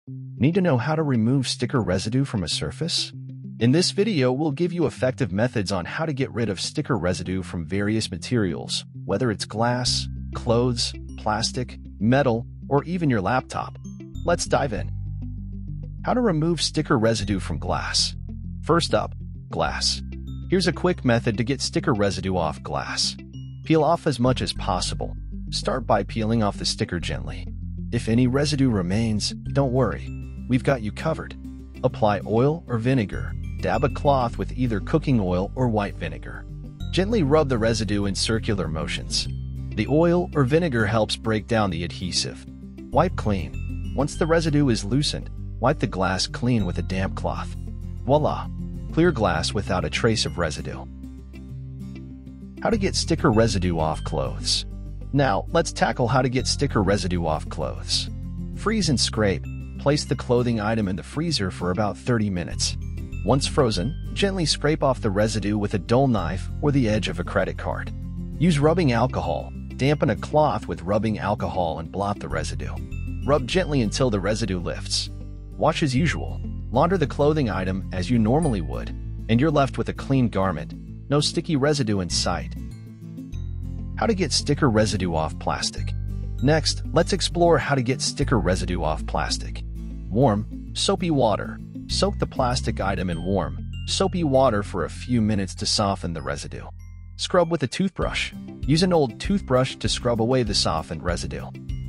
Need to know how to remove sticker residue from a surface? In this video, we'll give you effective methods on how to get rid of sticker residue from various materials, whether it's glass, clothes, plastic, metal, or even your laptop. Let's dive in. How to remove sticker residue from glass. First up, glass. Here's a quick method to get sticker residue off glass. Peel off as much as possible. Start by peeling off the sticker gently. If any residue remains, don't worry. We've got you covered. Apply oil or vinegar. Dab a cloth with either cooking oil or white vinegar. Gently rub the residue in circular motions. The oil or vinegar helps break down the adhesive. Wipe clean. Once the residue is loosened, wipe the glass clean with a damp cloth. Voila! Clear glass without a trace of residue. How to get sticker residue off clothes. Now, let's tackle how to get sticker residue off clothes. Freeze and scrape. Place the clothing item in the freezer for about 30 minutes. Once frozen, gently scrape off the residue with a dull knife or the edge of a credit card. Use rubbing alcohol. Dampen a cloth with rubbing alcohol and blot the residue. Rub gently until the residue lifts. Wash as usual. Launder the clothing item as you normally would, and you're left with a clean garment. No sticky residue in sight. How to get sticker residue off plastic. Next, let's explore how to get sticker residue off plastic. Warm, soapy water. Soak the plastic item in warm, soapy water for a few minutes to soften the residue. Scrub with a toothbrush. Use an old toothbrush to scrub away the softened residue.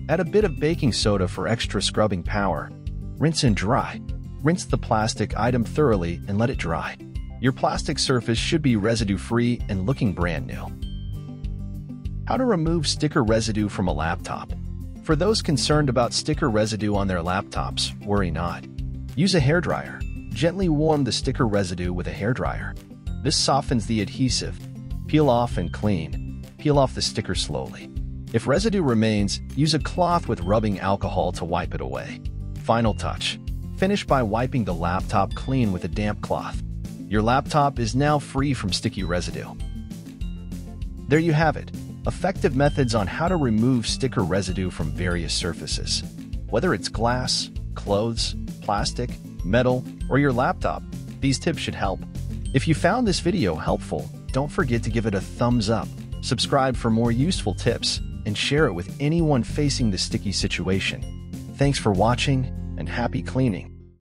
Add a bit of baking soda for extra scrubbing power. Rinse and dry. Rinse the plastic item thoroughly and let it dry. Your plastic surface should be residue-free and looking brand new. How to remove sticker residue from a laptop. For those concerned about sticker residue on their laptops, worry not. Use a hairdryer. Gently warm the sticker residue with a hairdryer. This softens the adhesive. Peel off and clean. Peel off the sticker slowly. If residue remains, use a cloth with rubbing alcohol to wipe it away. Final touch. Finish by wiping the laptop clean with a damp cloth. Your laptop is now free from sticky residue. There you have it. Effective methods on how to remove sticker residue from various surfaces. Whether it's glass, clothes, plastic, metal, or your laptop, these tips should help. If you found this video helpful, don't forget to give it a thumbs up, subscribe for more useful tips, and share it with anyone facing the sticky situation. Thanks for watching, and happy cleaning.